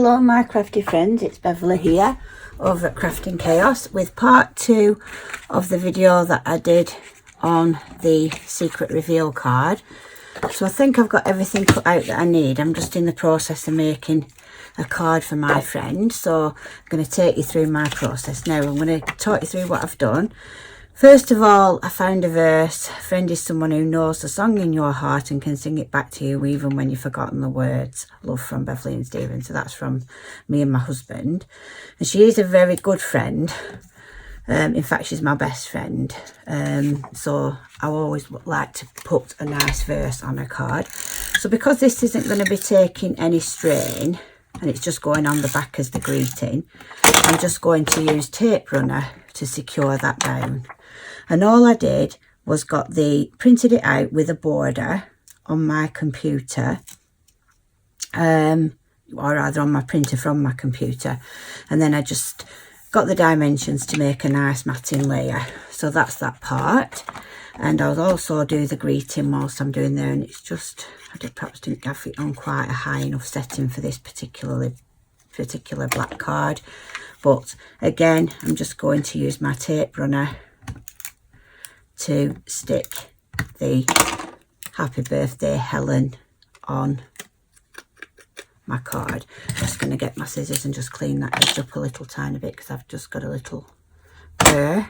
Hello my crafty friends, it's Beverly here over at Crafting Chaos with part 2 of the video that I did on the secret reveal card. So I think I've got everything cut out that I need. I'm just in the process of making a card for my friend, so I'm going to take you through my process. Now I'm going to talk you through what I've done. First of all, I found a verse. A friend is someone who knows the song in your heart and can sing it back to you even when you've forgotten the words. Love, from Beverly and Stephen. So that's from me and my husband. And she is a very good friend. In fact, she's my best friend. So I always like to put a nice verse on a card. So because this isn't going to be taking any strain and it's just going on the back as the greeting, I'm just going to use tape runner to secure that down. And all I did was printed it out with a border on my computer, or rather on my printer from my computer, and then I just got the dimensions to make a nice matting layer. So that's that part. And I'll also do the greeting whilst I'm doing there, and it's just, perhaps didn't have it on quite a high enough setting for this particular black card. But again, I'm just going to use my tape runner to stick the Happy Birthday Helen on my card. Just going to get my scissors and just clean that edge up a little tiny bit because I've just got a little burr.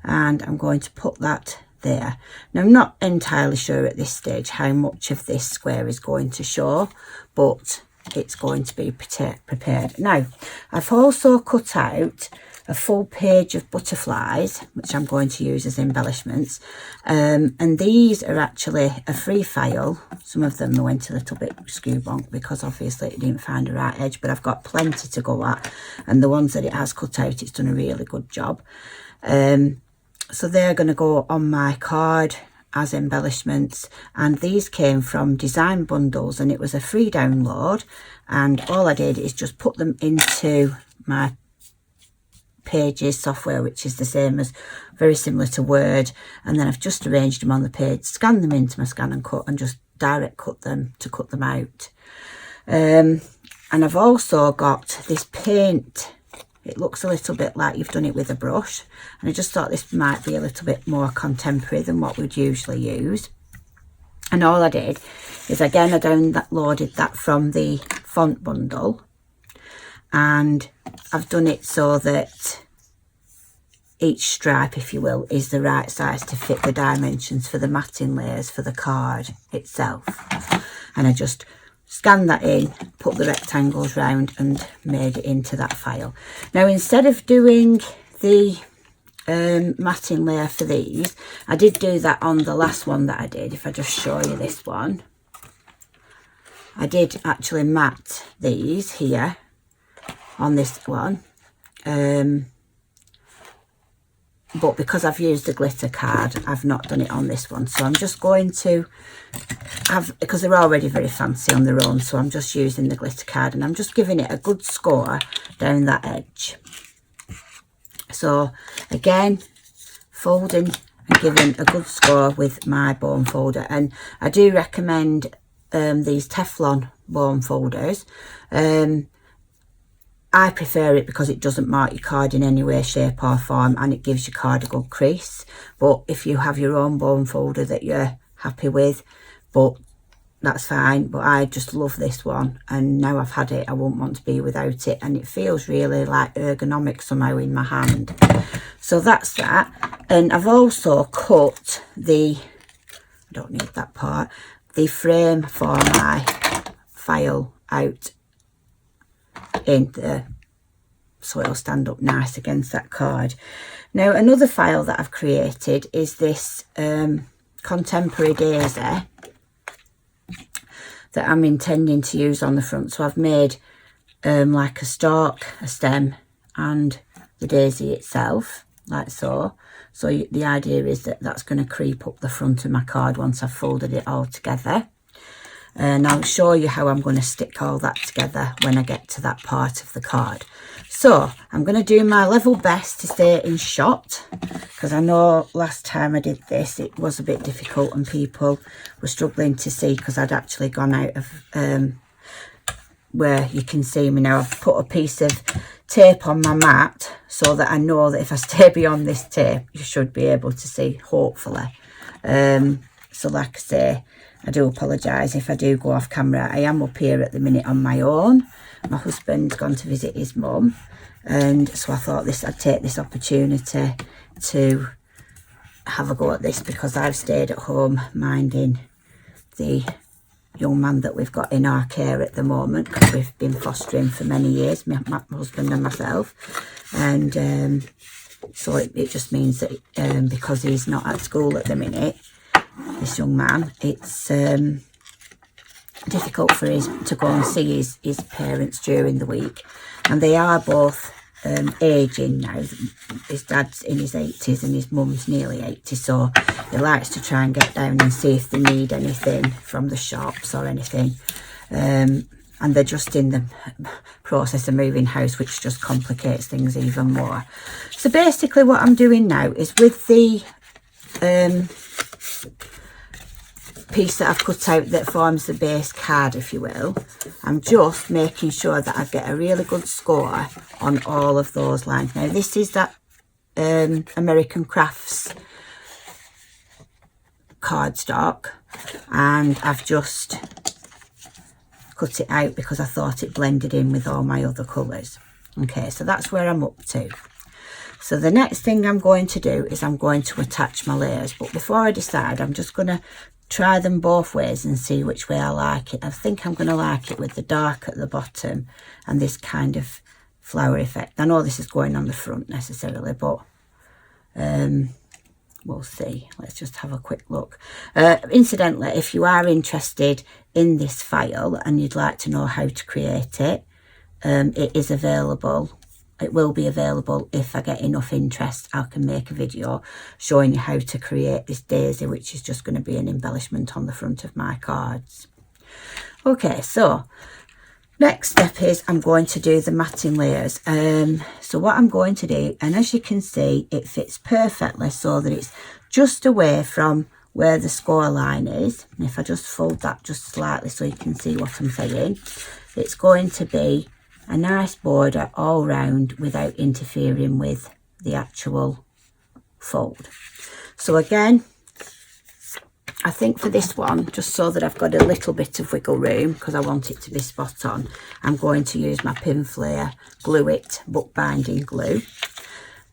And I'm going to put that there. Now I'm not entirely sure at this stage how much of this square is going to show, but it's going to be prepared. Now I've also cut out a full page of butterflies, which I'm going to use as embellishments, and these are actually a free file. Some of them went a little bit skew-bonk because obviously it didn't find the right edge, but I've got plenty to go at, and the ones that it has cut out, it's done a really good job. So they're going to go on my card as embellishments, and these came from Design Bundles, and it was a free download, and all I did is just put them into my Pages software, which is the same as, very similar to Word, and then I've just arranged them on the page, scanned them into my scan and cut, and just direct cut them to cut them out. And I've also got this paint. It looks a little bit like you've done it with a brush, and I just thought this might be a little bit more contemporary than what we'd usually use. And all I did is, again, I downloaded that from the font bundle, and I've done it so that each stripe, if you will, is the right size to fit the dimensions for the matting layers for the card itself. And I just scanned that in, put the rectangles round and made it into that file. Now instead of doing the matting layer for these, I did do that on the last one that I did. If I just show you this one, I did actually mat these here on this one, but because I've used the glitter card, I've not done it on this one. So I'm just going to because they're already very fancy on their own, so I'm just using the glitter card, and I'm just giving it a good score down that edge. So again, folding and giving a good score with my bone folder, and I do recommend these Teflon bone folders. I prefer it because it doesn't mark your card in any way, shape or form, and it gives your card a good crease. But if you have your own bone folder that you're happy with, but that's fine. But I just love this one, and now I've had it, I won't want to be without it, and it feels really like ergonomic somehow in my hand. So that's that. And I've also cut I don't need that part, the frame for my file out in there, so it'll stand up nice against that card. Now another file that I've created is this Contemporary Daisy that I'm intending to use on the front. So I've made like a stalk, a stem, and the daisy itself, like so. So the idea is that that's going to creep up the front of my card once I've folded it all together. And I'll show you how I'm going to stick all that together when I get to that part of the card. So I'm going to do my level best to stay in shot, because I know last time I did this it was a bit difficult and people were struggling to see because I'd actually gone out of where you can see me now. I've put a piece of tape on my mat so that I know that if I stay beyond this tape, you should be able to see, hopefully. So like I say, I do apologise if I do go off camera. I am up here at the minute on my own. My husband's gone to visit his mum, and so I thought I'd take this opportunity to have a go at this, because I've stayed at home minding the young man that we've got in our care at the moment, because we've been fostering for many years, my husband and myself. And so it just means that because he's not at school at the minute, this young man, it's difficult for him to go and see his parents during the week, and they are both aging now. His dad's in his 80s and his mum's nearly 80, so he likes to try and get down and see if they need anything from the shops or anything. And they're just in the process of moving house, which just complicates things even more. So basically what I'm doing now is, with the piece that I've cut out that forms the base card, if you will, I'm just making sure that I get a really good score on all of those lines. Now this is that American Crafts cardstock, and I've just cut it out because I thought it blended in with all my other colours. Okay, so that's where I'm up to. So the next thing I'm going to do is I'm going to attach my layers, but before I decide, I'm just going to try them both ways and see which way I like it. I think I'm going to like it with the dark at the bottom and this kind of flower effect. I know this is going on the front necessarily, but we'll see. Let's just have a quick look. Incidentally, if you are interested in this file and you'd like to know how to create it, it is available. It will be available if I get enough interest. I can make a video showing you how to create this daisy, which is just going to be an embellishment on the front of my cards. Okay, so next step is I'm going to do the matting layers. So what I'm going to do, and as you can see, it fits perfectly so that it's just away from where the score line is. And if I just fold that just slightly so you can see what I'm saying, it's going to be a nice border all round without interfering with the actual fold. So again, I think for this one, just so that I've got a little bit of wiggle room, because I want it to be spot on, I'm going to use my pin flare Glue It bookbinding glue.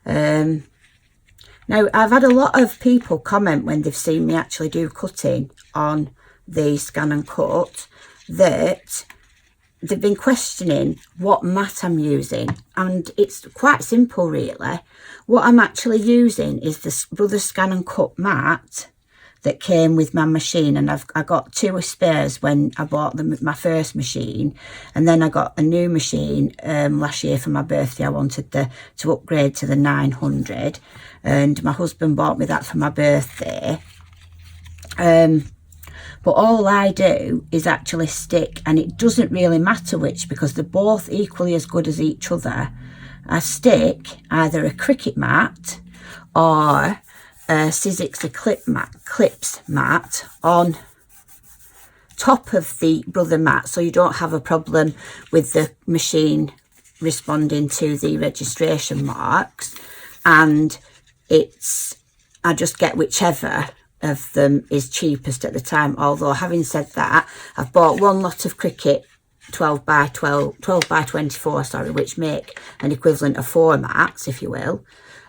Now I've had a lot of people comment when they've seen me actually do cutting on the Scan and Cut that they've been questioning what mat I'm using, and it's quite simple really. What I'm actually using is the Brothers Scan and Cut mat that came with my machine, and I got two spares when I bought my first machine, and then I got a new machine last year for my birthday. I wanted to upgrade to the 900, and my husband bought me that for my birthday. But all I do is actually stick, and it doesn't really matter which, because they're both equally as good as each other. I stick either a Cricut mat or a Sizzix Clips mat on top of the Brother mat, so you don't have a problem with the machine responding to the registration marks. And I just get whichever of them is cheapest at the time. Although having said that, I've bought one lot of Cricut 12 by 24, sorry, which make an equivalent of 4 mats, if you will.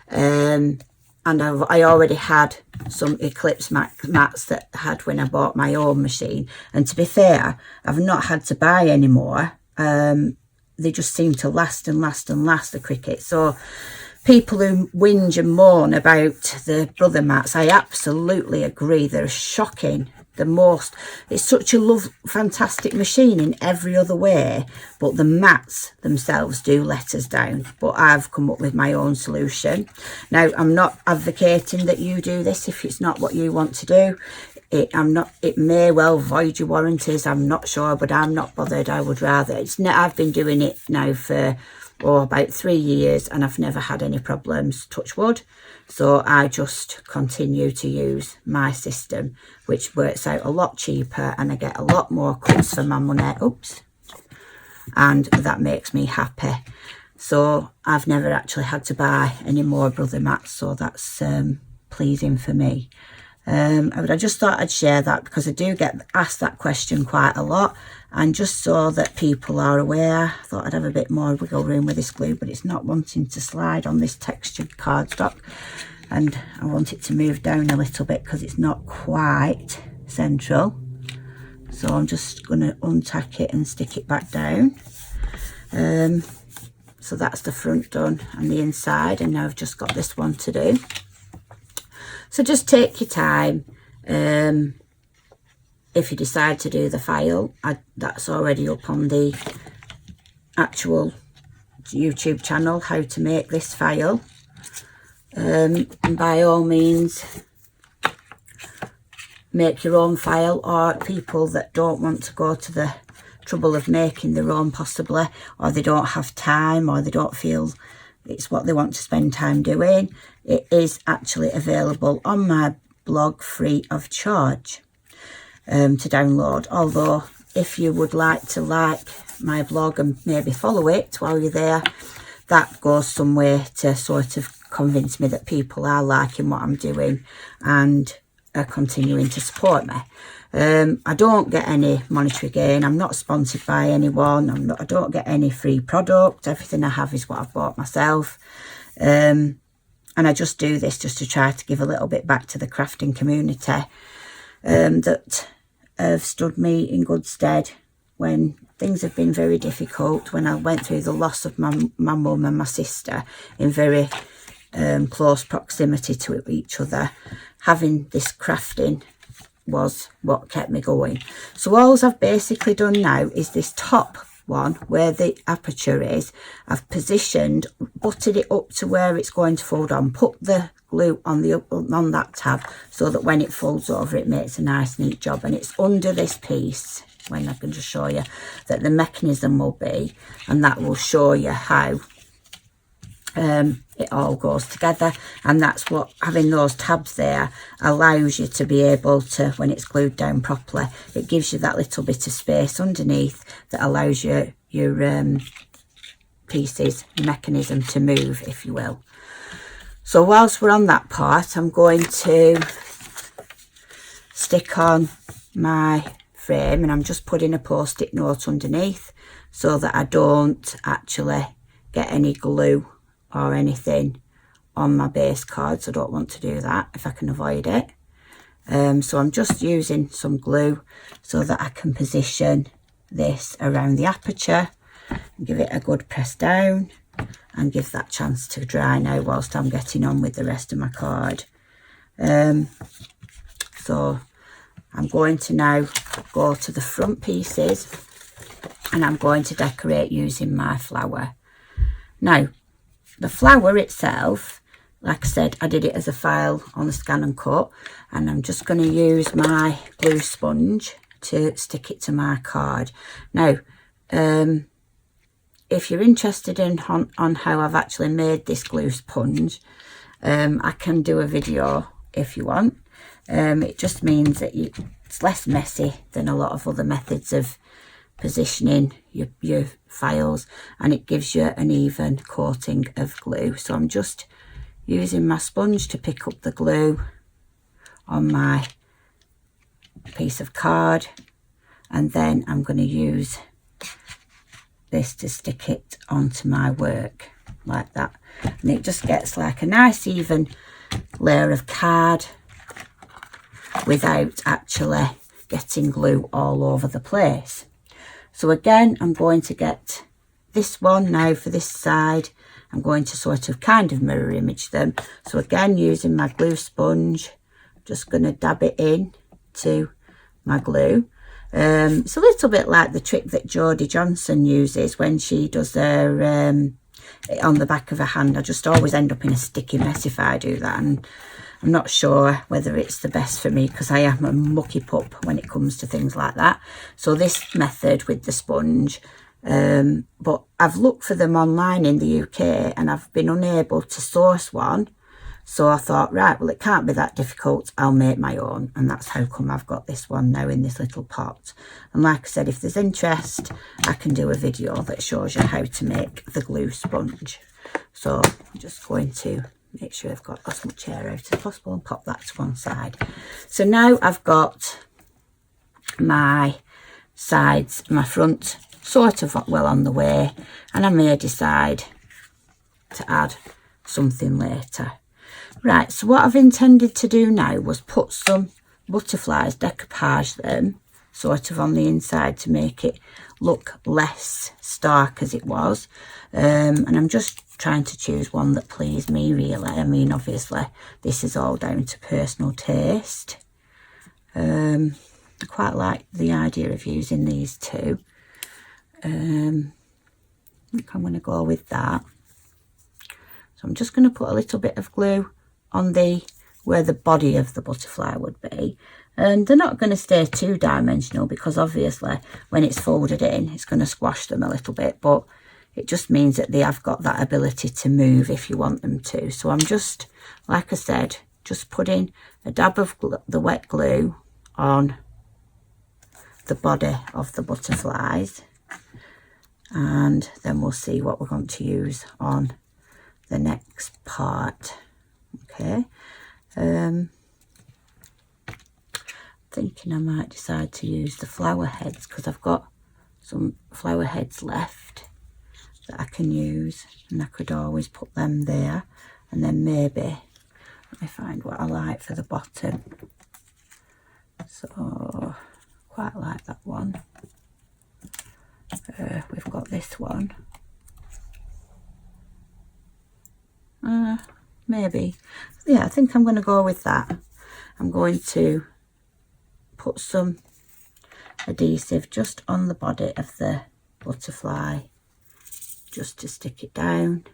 And I already had some Eclipse mats that I had when I bought my own machine, and to be fair, I've not had to buy any more. They just seem to last and last and last, the Cricut. So people who whinge and moan about the Brother mats, I absolutely agree. They're shocking. It's such a fantastic machine in every other way, but the mats themselves do let us down. But I've come up with my own solution. Now, I'm not advocating that you do this if it's not what you want to do. It may well void your warranties, I'm not sure, but I'm not bothered. I would rather, I've been doing it now for about 3 years, and I've never had any problems, touch wood. So I just continue to use my system, which works out a lot cheaper, and I get a lot more cuts for my money. Oops, and that makes me happy. So I've never actually had to buy any more brother mats, so that's pleasing for me. But I just thought I'd share that because I do get asked that question quite a lot, and just so that people are aware, I thought I'd have a bit more wiggle room with this glue, but it's not wanting to slide on this textured cardstock, and I want it to move down a little bit because it's not quite central. So I'm just going to untack it and stick it back down. So that's the front done and the inside, and now I've just got this one to do. So just take your time. If you decide to do the file, that's already up on the actual YouTube channel, how to make this file. And by all means, make your own file, or people that don't want to go to the trouble of making their own possibly, or they don't have time, or they don't feel it's what they want to spend time doing, it is actually available on my blog free of charge to download. Although if you would like to like my blog and maybe follow it while you're there, that goes some way to sort of convince me that people are liking what I'm doing and are continuing to support me. I don't get any monetary gain. I'm not sponsored by anyone. I don't get any free product. Everything I have is what I've bought myself. And I just do this just to try to give a little bit back to the crafting community that have stood me in good stead when things have been very difficult. When I went through the loss of my mum and my sister in very close proximity to each other, having this crafting was what kept me going. So all I've basically done now is this top one where the aperture is, I've positioned, butted it up to where it's going to fold on, put the glue on that tab so that when it folds over it makes a nice neat job, and it's under this piece, when I can just show you that the mechanism will be, and that will show you how it all goes together. And that's what having those tabs there allows you to be able to, when it's glued down properly, it gives you that little bit of space underneath that allows your pieces, mechanism to move, if you will. So whilst we're on that part, I'm going to stick on my frame, and I'm just putting a post-it note underneath so that I don't actually get any glue or anything on my base card. So I don't want to do that if I can avoid it. So I'm just using some glue so that I can position this around the aperture and give it a good press down and give that chance to dry now whilst I'm getting on with the rest of my card. So I'm going to now go to the front pieces, and I'm going to decorate using my flower. Now, the flower itself, like I said, I did it as a file on the scan and cut, and I'm just going to use my glue sponge to stick it to my card. Now, if you're interested in on how I've actually made this glue sponge, I can do a video if you want. It just means that it's less messy than a lot of other methods of positioning your files, and it gives you an even coating of glue. So I'm just using my sponge to pick up the glue on my piece of card, and then I'm going to use this to stick it onto my work like that, and it just gets like a nice even layer of card without actually getting glue all over the place. So again, I'm going to get this one now for this side. I'm going to sort of kind of mirror image them. So again, using my glue sponge, just going to dab it in to my glue. It's a little bit like the trick that Jodie Johnson uses when she does her on the back of her hand. I just always end up in a sticky mess if I do that, and I'm not sure whether it's the best for me because I am a mucky pup when it comes to things like that. So this method with the sponge, but I've looked for them online in the UK and I've been unable to source one So I thought, right, well, it can't be that difficult. I'll make my own. And that's how come I've got this one now in this little pot. And like I said, if there's interest, I can do a video that shows you how to make the glue sponge. So I'm just going to make sure I've got as much air out as possible and pop that to one side. So now I've got my sides, my front sort of well on the way, and I may decide to add something later. Right, so what I've intended to do now was put some butterflies, decoupage them sort of on the inside to make it look less stark as it was, and I'm just trying to choose one that pleased me really. I mean, obviously this is all down to personal taste. I quite like the idea of using these two. I think I'm going to go with that. So I'm just going to put a little bit of glue on where the body of the butterfly would be, and they're not going to stay two dimensional because obviously when it's folded in it's going to squash them a little bit, but it just means that they have got that ability to move if you want them to. So I'm just, like I said, just putting a dab of the wet glue on the body of the butterflies, and then we'll see what we're going to use on the next part. Okay, thinking I might decide to use the flower heads because I've got some flower heads left that I can use, and I could always put them there, and then maybe let me find what I like for the bottom. So quite like that one. We've got this one. Maybe, yeah, I think I'm going to go with that. I'm going to put some adhesive just on the body of the butterfly, just to stick it down,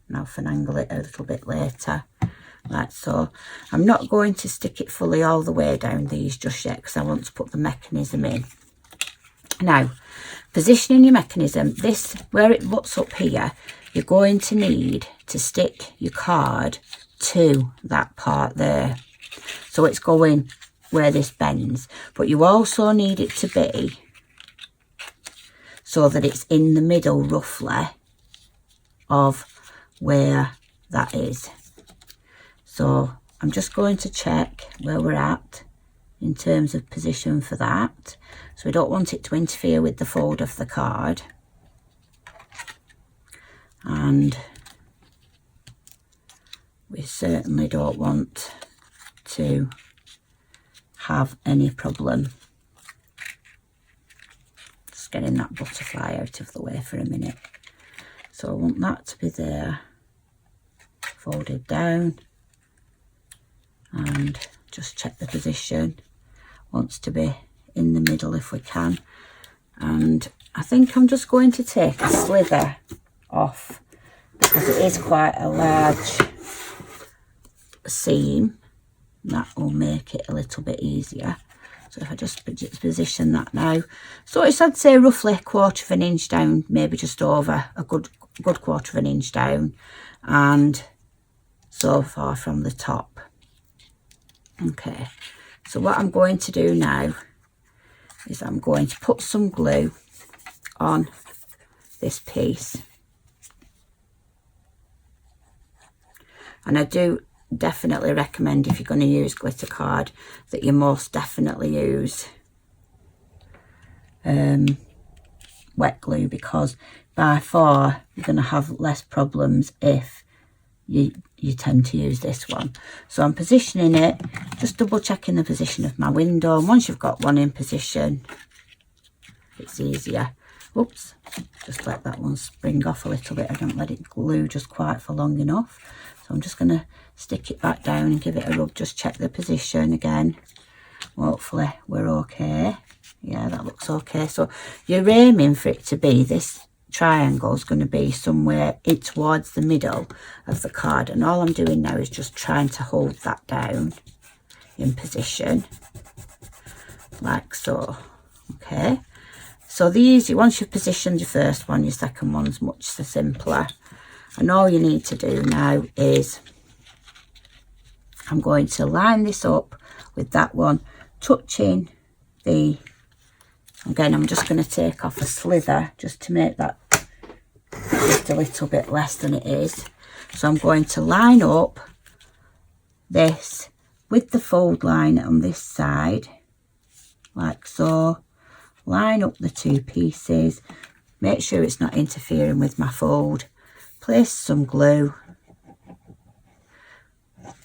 and I'll finagle it a little bit later, like so. I'm not going to stick it fully all the way down these just yet because I want to put the mechanism in. Now, positioning your mechanism, this where it butts up here, you're going to need to stick your card to that part there, so it's going where this bends, but you also need it to be so that it's in the middle roughly of where that is. So I'm just going to check where we're at in terms of position for that, so we don't want it to interfere with the fold of the card, and we certainly don't want to have any problem. Just getting that butterfly out of the way for a minute. So I want that to be there, folded down, and just check the position. Wants to be in the middle if we can, and I think I'm just going to take a slither off because it is quite a large seam. That will make it a little bit easier. So if I just position that now, so it's, I'd say, roughly 1/4 of an inch down, maybe just over a good 1/4 of an inch down, and so far from the top. Okay, so what I'm going to do now is I'm going to put some glue on this piece, and I do definitely recommend, if you're going to use glitter card, that you most definitely use wet glue, because by far you're going to have less problems if you tend to use this one. So I'm positioning it, just double checking the position of my window, and once you've got one in position it's easier. Oops, just let that one spring off a little bit. I don't let it glue just quite for long enough, so I'm just going to stick it back down and give it a rub, just check the position again. Hopefully we're okay. Yeah, that looks okay. So you're aiming for it to be, this triangle is going to be somewhere towards the middle of the card, and all I'm doing now is just trying to hold that down in position like so. Okay, so once you've positioned your first one, your second one's much simpler. And all you need to do now is I'm going to line this up with that one, touching the, again, I'm just going to take off a slither just to make that just a little bit less than it is. So I'm going to line up this with the fold line on this side, like so. Line up the two pieces, make sure it's not interfering with my fold. Place some glue,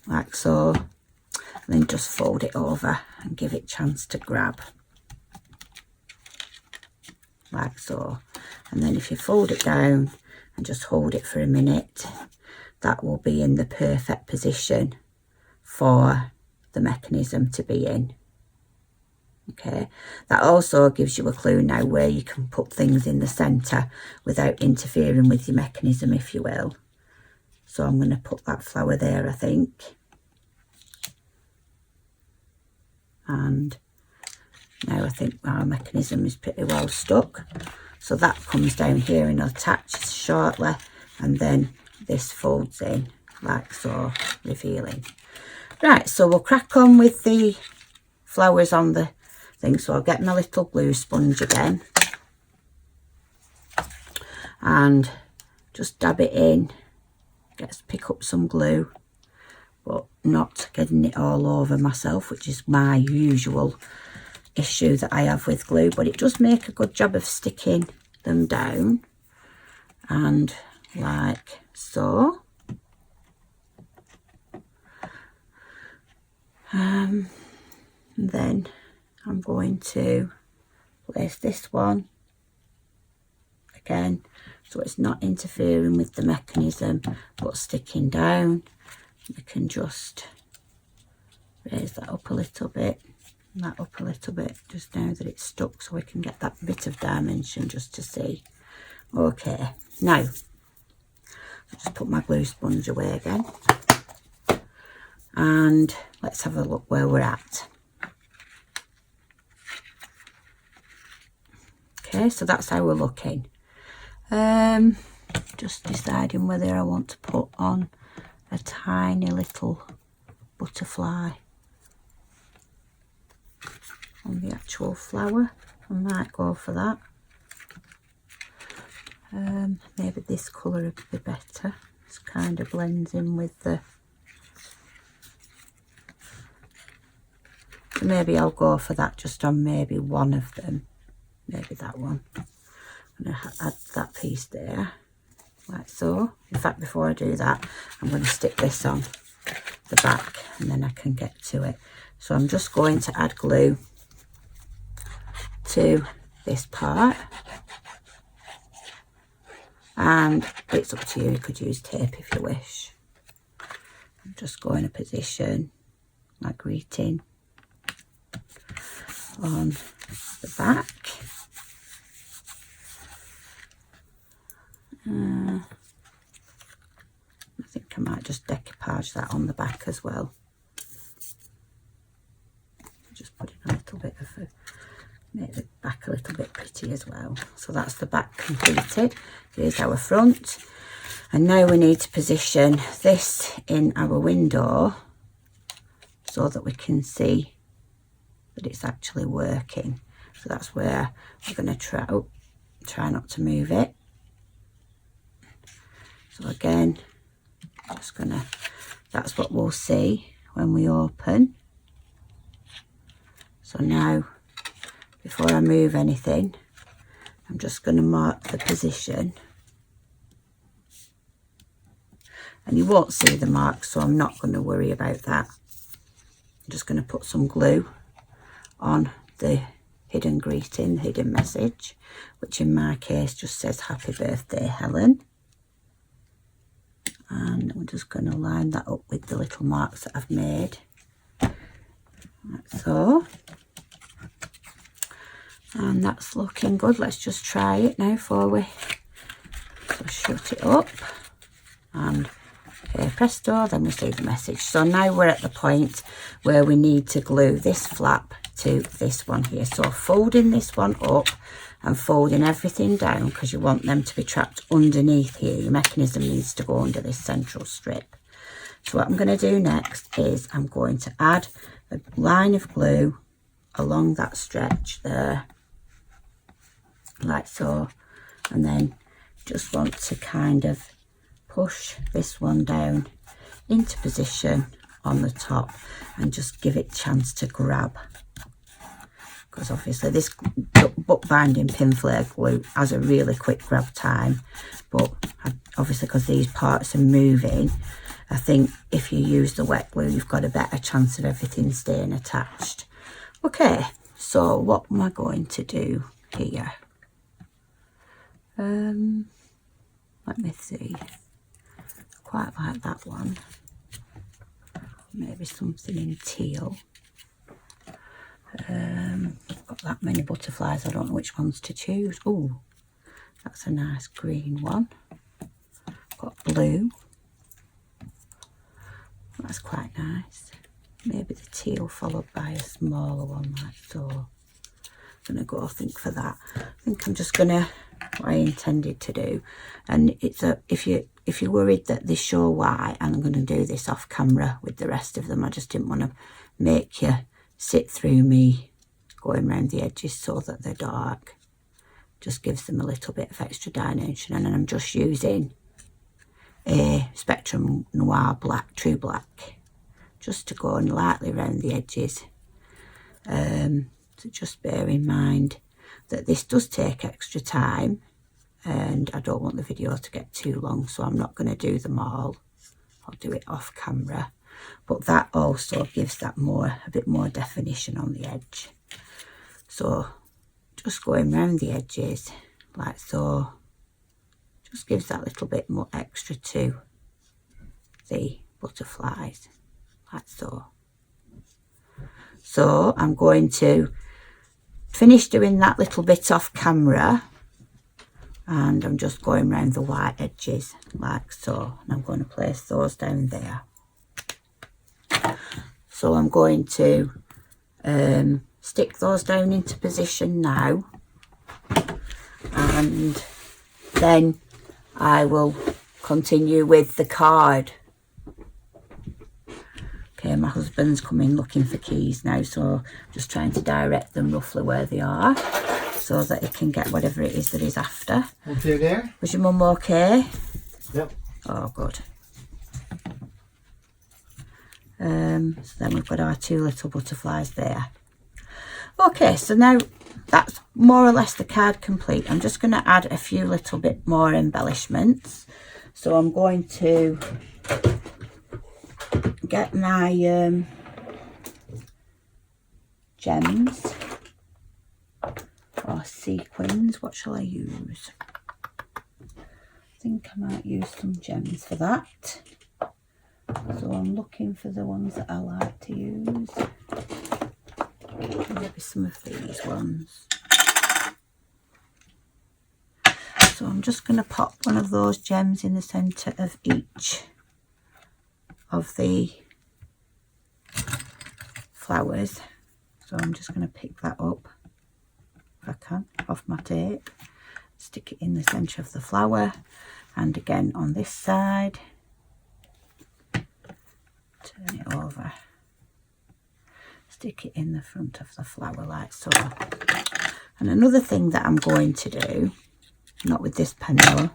like so, and then just fold it over and give it a chance to grab, like so. And then if you fold it down and just hold it for a minute, that will be in the perfect position for the mechanism to be in. Okay, that also gives you a clue now where you can put things in the centre without interfering with your mechanism, if you will. So I'm going to put that flower there, I think. And now I think our mechanism is pretty well stuck. So that comes down here and attaches shortly, and then this folds in like so, revealing. Right, so we'll crack on with the flowers on the thing. So I'll get my little glue sponge again and just dab it in, pick up some glue, but not getting it all over myself, which is my usual issue that I have with glue, but it does make a good job of sticking them down, and like so. And then I'm going to place this one again so it's not interfering with the mechanism but sticking down. You can just raise that up a little bit and that up a little bit just now that it's stuck, so we can get that bit of dimension just to see. Okay, now I'll just put my glue sponge away again and let's have a look where we're at. Okay, so that's how we're looking. Just deciding whether I want to put on a tiny little butterfly on the actual flower. I might go for that. Maybe this colour would be better. It kind of blends in with the... Maybe I'll go for that just on maybe one of them. Maybe that one. I'm going to add that piece there, like so. In fact, before I do that, I'm going to stick this on the back and then I can get to it. So I'm just going to add glue to this part. And it's up to you, you could use tape if you wish. I'm just going to position my greeting on the back. I think I might just decoupage that on the back as well. Just put in a little bit of make the back a little bit pretty as well. So that's the back completed. Here's our front, and now we need to position this in our window so that we can see that it's actually working. So that's where we're going to try not to move it. So again, just gonna, that's what we'll see when we open. So now, before I move anything, I'm just going to mark the position. And you won't see the mark, so I'm not going to worry about that. I'm just going to put some glue on the hidden greeting, the hidden message, which in my case just says Happy Birthday, Helen. And I'm just going to line that up with the little marks that I've made, like so. And that's looking good. Let's just try it now before we shut it up. And okay, presto, then we see the message. So now we're at the point where we need to glue this flap to this one here. So folding this one up and folding everything down, because you want them to be trapped underneath here. Your mechanism needs to go under this central strip. So what I'm going to do next is I'm going to add a line of glue along that stretch there, like so, and then just want to kind of push this one down into position on the top and just give it a chance to grab, because obviously this bookbinding pin flare glue has a really quick grab time, but obviously because these parts are moving, I think if you use the wet glue you've got a better chance of everything staying attached. Okay, so what am I going to do here? Let me see. Quite like that one. Maybe something in teal. Got that many butterflies, I don't know which ones to choose. Oh, that's a nice green one. Got blue. That's quite nice. Maybe the teal followed by a smaller one like so. I'm gonna go, I think, for that. I think I'm just gonna, what I intended to do, and it's a, if you're worried that they show white, I'm going to do this off camera with the rest of them. I just didn't want to make you sit through me going around the edges so that they're dark. Just gives them a little bit of extra dimension. And then I'm just using a Spectrum Noir black, true black, just to go and lightly around the edges. So just bear in mind that this does take extra time, and I don't want the video to get too long, so I'm not going to do them all. I'll do it off camera, but that also gives that a bit more definition on the edge. So just going around the edges like so, just gives that little bit more extra to the butterflies, like so. So I'm going to finish doing that little bit off camera, and I'm just going around the white edges like so, and I'm going to place those down there. So I'm going to stick those down into position now, and then I will continue with the card. Okay, my husband's coming looking for keys now, so just trying to direct them roughly where they are so that he can get whatever it is that he's after. Okay there? Was your mum okay? Yep. Oh, good. So then we've got our two little butterflies there. Okay, so now that's more or less the card complete. I'm just going to add a few little bit more embellishments. So I'm going to get my gems or sequins. What shall I use? I think I might use some gems for that. So I'm looking for the ones that I like to use. Maybe some of these ones. So I'm just going to pop one of those gems in the centre of each of the flowers. So I'm just going to pick that up, if I can, off my tape, stick it in the centre of the flower, and again on this side, turn it over, stick it in the front of the flower like so. And another thing that I'm going to do, not with this pen though,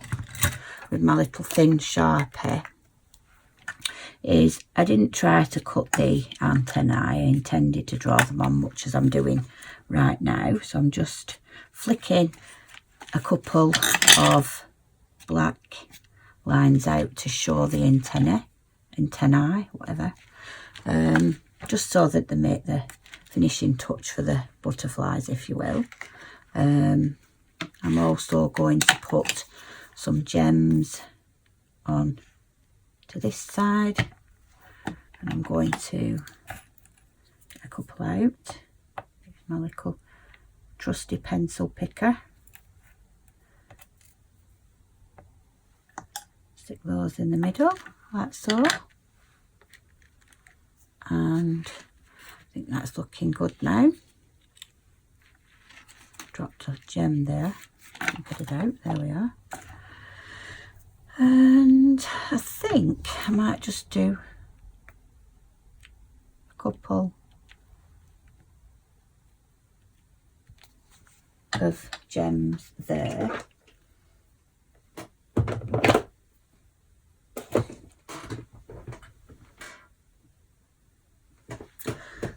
with my little thin Sharpie, is I didn't try to cut the antennae. I intended to draw them on much as I'm doing right now. So I'm just flicking a couple of black lines out to show the antennae, whatever, just so that they make the finishing touch for the butterflies, if you will. I'm also going to put some gems on to this side, and I'm going to get a couple out. Here's my little trusty pencil picker. Stick those in the middle like so, and I think that's looking good now. dropped a gem there. Get it out, there we are. And I think I might just do a couple of gems there.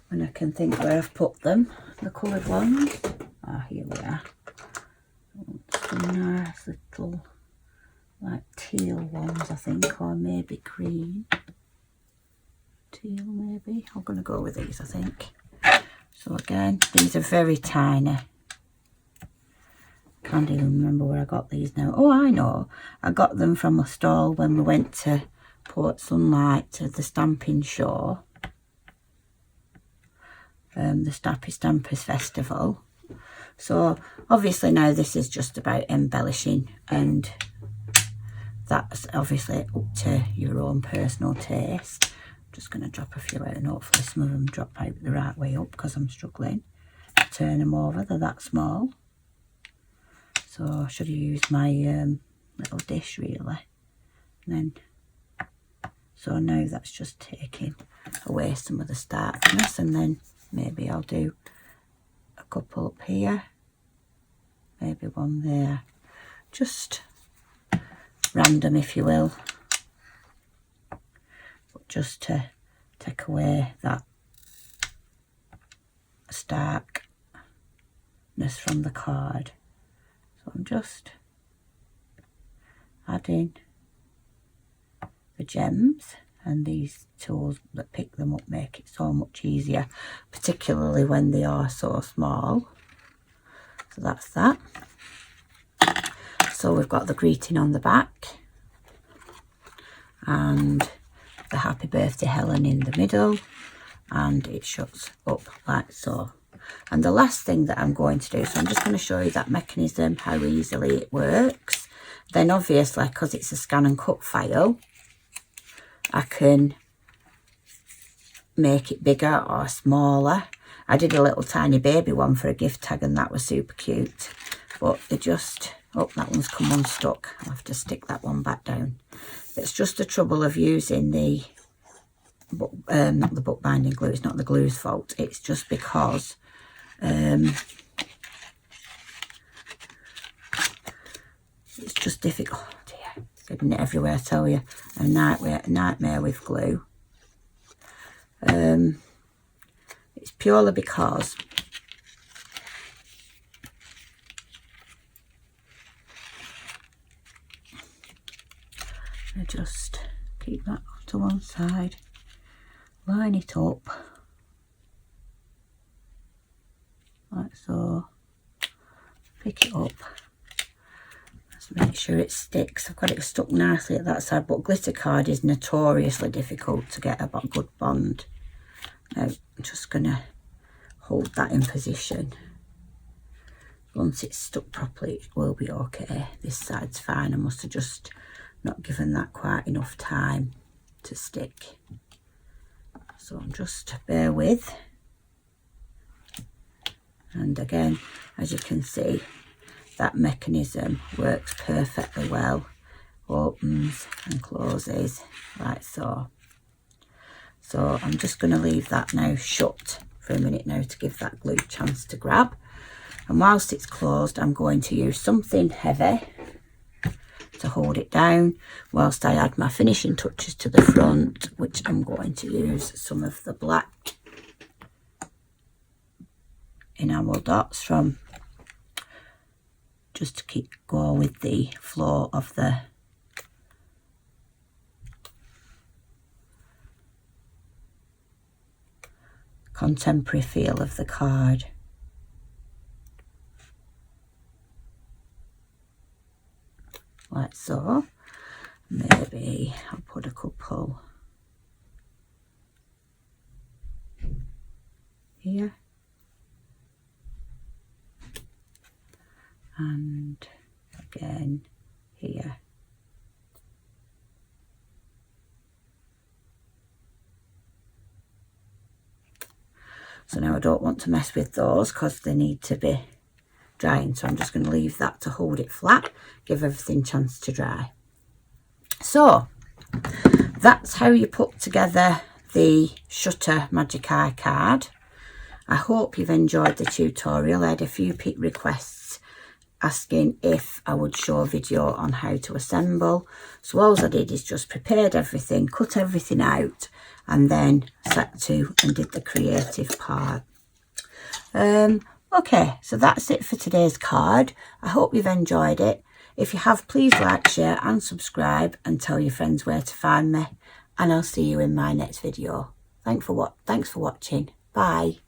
When I can think where I've put them, the coloured ones. Ah, here we are. Some nice little like teal ones, I think, or maybe green. Teal maybe. I'm going to go with these, I think. So again, these are very tiny. Can't even remember where I got these now. Oh, I know. I got them from a stall when we went to Port Sunlight to the stamping show. The Snappy Stampers Festival. So obviously now this is just about embellishing, and that's obviously up to your own personal taste. I'm just going to drop a few out and hopefully some of them drop out the right way up, because I'm struggling to turn them over. They're that small. So I should have used my little dish really. And then, so now that's just taking away some of the starchiness, and then maybe I'll do a couple up here, maybe one there, just random if you will, but just to take away that starkness from the card. So I'm just adding the gems, and these tools that pick them up make it so much easier, particularly when they are so small. So that's that. So we've got the greeting on the back and the happy birthday Helen in the middle, and it shuts up like so. And the last thing that I'm going to do, so I'm just going to show you that mechanism, how easily it works. Then obviously, because it's a scan and cut file, I can make it bigger or smaller. I did a little tiny baby one for a gift tag, and that was super cute, but they just, oh, that one's come unstuck. I'll have to stick that one back down. It's just the trouble of using the book, not the bookbinding glue. It's not the glue's fault, it's just because it's just difficult. Oh dear, getting it everywhere, I tell you. A nightmare with glue. It's purely because I just keep that to one side, line it up like so, pick it up, just make sure it sticks. I've got it stuck nicely at that side, but glitter card is notoriously difficult to get a good bond. Now I'm just going to hold that in position. Once it's stuck properly, it will be okay. This side's fine. I must have just not given that quite enough time to stick. So I'm just bear with. And again, as you can see, that mechanism works perfectly well. Opens and closes like so. So I'm just going to leave that now shut for a minute now to give that glue a chance to grab. And whilst it's closed, I'm going to use something heavy to hold it down whilst I add my finishing touches to the front, which I'm going to use some of the black enamel dots from, just to go with the flow of the contemporary feel of the card. Like so. Maybe I'll put a couple here and again here. So now I don't want to mess with those because they need to be drying, so I'm just going to leave that to hold it flat, give everything a chance to dry. So that's how you put together the Shutter Magic Eye card. I hope you've enjoyed the tutorial. I had a few requests asking if I would show a video on how to assemble. So all I did is just prepared everything, cut everything out, and then set to and did the creative part. Okay, so that's it for today's card. I hope you've enjoyed it. If you have, please like, share and subscribe, and tell your friends where to find me. And I'll see you in my next video. Thanks for watching. Bye.